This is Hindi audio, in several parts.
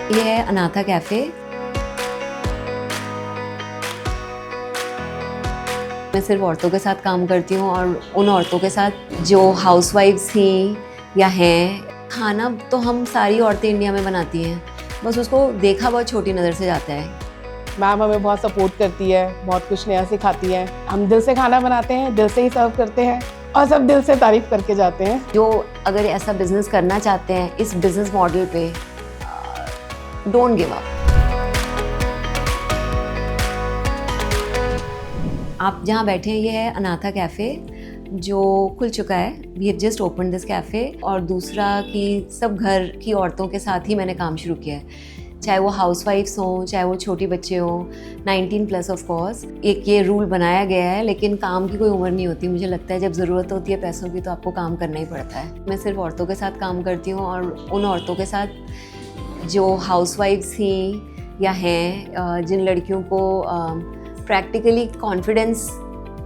ये है अनाथा कैफ़े। मैं सिर्फ औरतों के साथ काम करती हूँ और उन औरतों के साथ जो हाउसवाइफ्स थी या हैं। खाना तो हम सारी औरतें इंडिया में बनाती हैं, बस उसको देखा बहुत छोटी नज़र से जाता है। मैम हमें बहुत सपोर्ट करती है, बहुत कुछ नया सिखाती है। हम दिल से खाना बनाते हैं, दिल से ही सर्व करते हैं और सब दिल से तारीफ करके जाते हैं। जो अगर ऐसा बिजनेस करना चाहते हैं इस बिजनेस मॉडल पे, डोंट गिव अप। आप जहाँ बैठे हैं ये है अनाथा कैफ़े, जो खुल चुका है। We have just open this cafe. और दूसरा कि सब घर की औरतों के साथ ही मैंने काम शुरू किया है, चाहे वो हाउसवाइफ्स हों, चाहे वो छोटी बच्चे हों, 19+ ऑफ कोर्स। एक ये रूल बनाया गया है, लेकिन काम की कोई उम्र नहीं होती। मुझे लगता है जब ज़रूरत होती है पैसों की तो आपको काम करना ही पड़ता है। मैं सिर्फ औरतों के साथ काम करती हूँ और उन औरतों के साथ जो हाउसवाइफ्स थी या हैं, जिन लड़कियों को प्रैक्टिकली कॉन्फिडेंस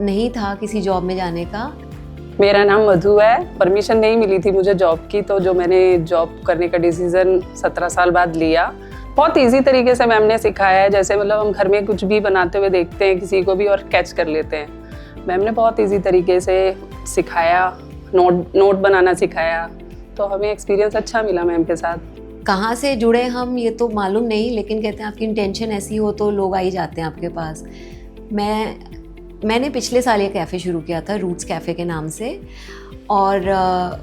नहीं था किसी जॉब में जाने का। मेरा नाम मधु है। परमिशन नहीं मिली थी मुझे जॉब की, तो जो मैंने जॉब करने का डिसीज़न 17 साल बाद लिया, बहुत इजी तरीके से मैम ने सिखाया है। जैसे मतलब हम घर में कुछ भी बनाते हुए देखते हैं किसी को भी और कैच कर लेते हैं। मैम ने बहुत इजी तरीके से सिखाया, नोट बनाना सिखाया, तो हमें एक्सपीरियंस अच्छा मिला मैम के साथ। कहाँ से जुड़े हम ये तो मालूम नहीं, लेकिन कहते हैं आपकी इंटेंशन ऐसी हो तो लोग आ ही जाते हैं आपके पास। मैंने पिछले साल ये कैफ़े शुरू किया था रूट्स कैफ़े के नाम से। और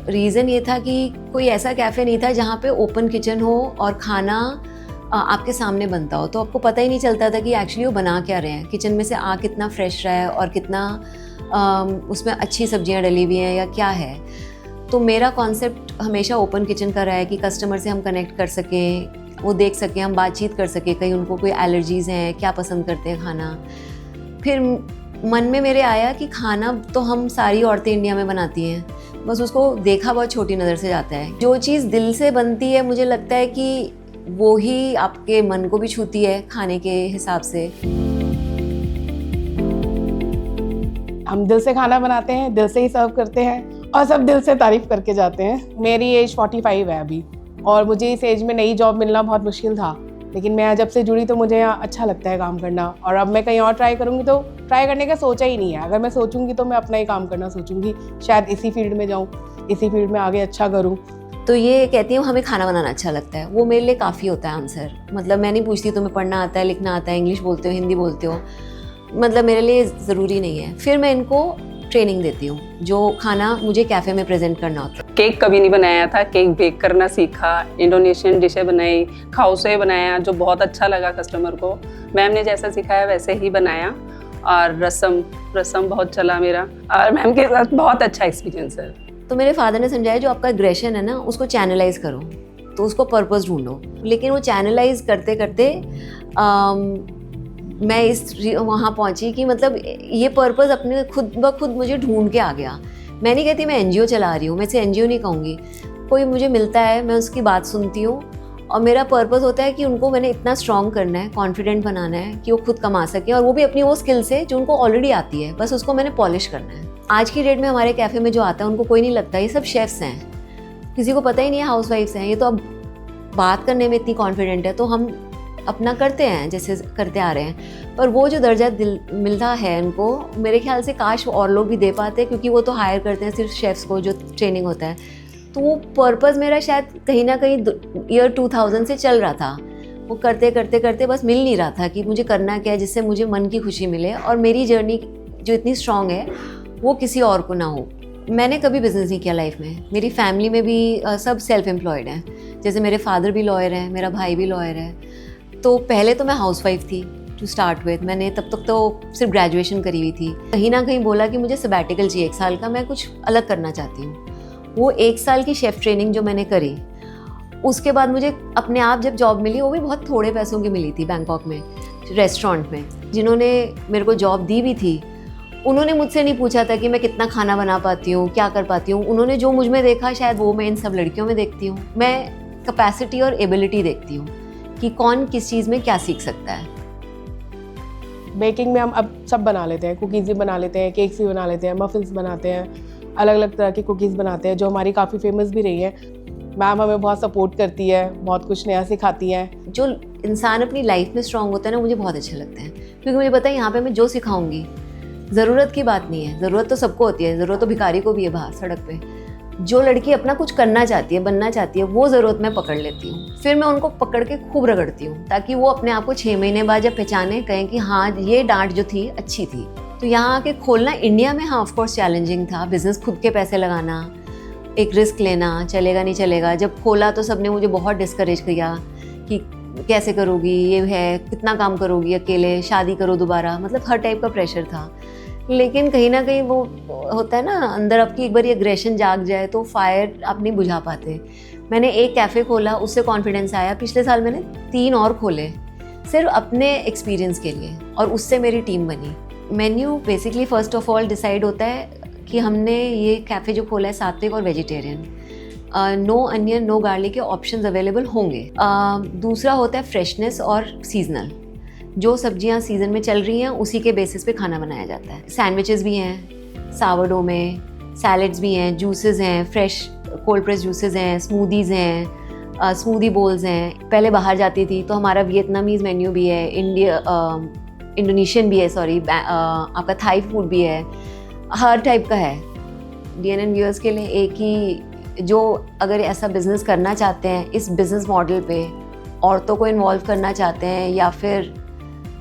रीज़न ये था कि कोई ऐसा कैफ़े नहीं था जहाँ पे ओपन किचन हो और खाना आपके सामने बनता हो, तो आपको पता ही नहीं चलता था कि एक्चुअली वो बना क्या रहे हैं। किचन में से कितना फ्रेश रहा है और कितना उसमें अच्छी सब्जियां डली हुई हैं या क्या है। तो मेरा कॉन्सेप्ट हमेशा ओपन किचन का रहा है कि कस्टमर से हम कनेक्ट कर सकें, वो देख सकें, हम बातचीत कर सकें, कहीं उनको कोई एलर्जीज़ हैं, क्या पसंद करते हैं खाना। फिर मन में मेरे आया कि खाना तो हम सारी औरतें इंडिया में बनाती हैं, बस उसको देखा बहुत छोटी नज़र से जाता है। जो चीज़ दिल से बनती है मुझे लगता है कि वो ही आपके मन को भी छूती है खाने के हिसाब से। हम दिल से खाना बनाते हैं, दिल से ही सर्व करते हैं और सब दिल से तारीफ करके जाते हैं। मेरी एज 45 है अभी, और मुझे इस एज में नई जॉब मिलना बहुत मुश्किल था, लेकिन मैं जब से जुड़ी तो मुझे यहाँ अच्छा लगता है काम करना। और अब मैं कहीं और ट्राई करूँगी तो ट्राई करने का सोचा ही नहीं है। अगर मैं सोचूंगी तो मैं अपना ही काम करना सोचूंगी, शायद इसी फील्ड में जाऊँ, इसी फील्ड में आगे अच्छा करूँ। तो ये कहती हूँ हमें खाना बनाना अच्छा लगता है, वो मेरे लिए काफ़ी होता है आंसर। मतलब मैं नहीं पूछती तुम्हें पढ़ना आता है, लिखना आता है, इंग्लिश बोलते हो, हिंदी बोलते हो, मतलब मेरे लिए ज़रूरी नहीं है। फिर मैं इनको ट्रेनिंग देती हूँ जो खाना मुझे कैफ़े में प्रेजेंट करना होता है। केक कभी नहीं बनाया था, केक बेक करना सीखा, इंडोनेशियन डिशें बनाई, खाउसे बनाया, जो बहुत अच्छा लगा कस्टमर को। मैम ने जैसा सिखाया वैसे ही बनाया। और रसम बहुत चला मेरा, और मैम के साथ बहुत अच्छा एक्सपीरियंस है। तो मेरे फादर ने समझाया जो आपका एग्रेशन है ना उसको चैनलाइज करो, तो उसको पर्पस ढूंढो। लेकिन वो चैनलाइज करते करते मैं वहाँ पहुँची कि मतलब ये पर्पस अपने खुद ब खुद मुझे ढूंढ के आ गया। मैं नहीं कहती मैं एनजीओ चला रही हूँ, मैं इसे एनजीओ नहीं कहूँगी। कोई मुझे मिलता है, मैं उसकी बात सुनती हूँ और मेरा पर्पस होता है कि उनको मैंने इतना स्ट्रॉन्ग करना है, कॉन्फिडेंट बनाना है कि वो खुद कमा सकें, और वो भी अपनी वो स्किल से जो उनको ऑलरेडी आती है, बस उसको मैंने पॉलिश करना है। आज की डेट में हमारे कैफ़े में जो आता है उनको कोई नहीं लगता ये सब शेफ्स हैं, किसी को पता ही नहीं है हाउसवाइफ्स हैं। ये तो अब बात करने में इतनी कॉन्फिडेंट है तो हम अपना करते हैं जैसे करते आ रहे हैं। पर वो जो दर्जा मिलता है इनको, मेरे ख्याल से काश और लोग भी दे पाते, क्योंकि वो तो हायर करते हैं सिर्फ शेफ्स को जो ट्रेनिंग होता है। तो वो पर्पस मेरा शायद कहीं ना कहीं ईयर 2000 से चल रहा था। वो करते करते करते बस मिल नहीं रहा था कि मुझे करना क्या है जिससे मुझे मन की खुशी मिले और मेरी जर्नी जो इतनी स्ट्रॉन्ग है वो किसी और को ना हो। मैंने कभी बिज़नेस नहीं किया लाइफ में। मेरी फैमिली में भी सब सेल्फ एम्प्लॉयड हैं। जैसे मेरे फादर भी लॉयर हैं, मेरा भाई भी लॉयर है। तो पहले तो मैं हाउसवाइफ थी टू स्टार्ट विद। मैंने तब तक तो सिर्फ ग्रेजुएशन करी हुई थी। कहीं ना कहीं बोला कि मुझे सबैटिकल चाहिए 1 साल का, मैं कुछ अलग करना चाहती हूँ। वो 1 साल की शेफ़ ट्रेनिंग जो मैंने करी, उसके बाद मुझे अपने आप जब जॉब मिली, वो भी बहुत थोड़े पैसों की मिली थी बैंकॉक में रेस्टोरेंट में। जिन्होंने मेरे को जॉब दी भी थी उन्होंने मुझसे नहीं पूछा था कि मैं कितना खाना बना पाती हूँ, क्या कर पाती हूँ। उन्होंने जो मुझ में देखा शायद वो मैं इन सब लड़कियों में देखती हूँ। मैं कैपेसिटी और एबिलिटी देखती हूँ कि कौन किस चीज़ में क्या सीख सकता है। बेकिंग में हम अब सब बना लेते हैं, कुकीज़ भी बना लेते हैं, केक्स भी बना लेते हैं, मफ़िन्स बनाते हैं, अलग अलग तरह की कुकीज़ बनाते हैं जो हमारी काफ़ी फेमस भी रही हैं। मैम हमें बहुत सपोर्ट करती है, बहुत कुछ नया सिखाती हैं। जो इंसान अपनी लाइफ में स्ट्रांग होता है ना, मुझे बहुत अच्छे लगते हैं, क्योंकि मुझे पता है यहाँ पे मैं जो सिखाऊंगी, ज़रूरत की बात नहीं है, ज़रूरत तो सबको होती है, ज़रूरत तो भिखारी को भी है बाहर सड़क पे। जो लड़की अपना कुछ करना चाहती है, बनना चाहती है, वो ज़रूरत मैं पकड़ लेती हूँ। फिर मैं उनको पकड़ के खूब रगड़ती हूँ, ताकि वो अपने आप को 6 महीने बाद जब पहचाने, कहें कि हाँ ये डांट जो थी अच्छी थी। तो यहाँ आके खोलना इंडिया में हाँ ऑफकोर्स चैलेंजिंग था। बिजनेस खुद के पैसे लगाना, एक रिस्क लेना, चलेगा नहीं चलेगा। जब खोला तो सबने मुझे बहुत डिस्करेज किया कि कैसे करोगी, ये है, कितना काम करोगी अकेले, शादी करो दोबारा, मतलब हर टाइप का प्रेशर था। लेकिन कहीं ना कहीं वो होता है ना, अंदर आपकी एक बार एग्रेशन जाग जाए तो फायर आप नहीं बुझा पाते। मैंने एक कैफ़े खोला, उससे कॉन्फिडेंस आया। पिछले साल मैंने 3 और खोले सिर्फ अपने एक्सपीरियंस के लिए, और उससे मेरी टीम बनी। Menu basically first of all decide होता है कि हमने ये कैफ़े जो खोला है सात्विक और vegetarian, no onion no garlic के ऑप्शंस अवेलेबल होंगे। दूसरा होता है फ्रेशनेस और सीजनल, जो सब्जियां सीज़न में चल रही हैं उसी के बेसिस पे खाना बनाया जाता है। सैंडविचेस भी हैं सावरडो में, सैलड्स भी हैं, जूसेस हैं, फ्रेश कोल्ड प्रेस जूसेस हैं, स्मूदीज़ हैं, स्मूदी बोल्स हैं। पहले बाहर जाती थी तो हमारा वियतनामीज़ मेन्यू भी है, इंडोनेशियन भी है, आपका थाई फूड भी है, हर टाइप का है। DNN व्यूअर्स के लिए एक ही, जो अगर ऐसा बिज़नेस करना चाहते हैं, इस बिज़नेस मॉडल पे औरतों को इन्वॉल्व करना चाहते हैं, या फिर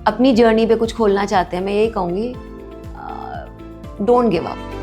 अपनी जर्नी पे कुछ खोलना चाहते हैं, मैं यही कहूँगी, डोंट गिव अप।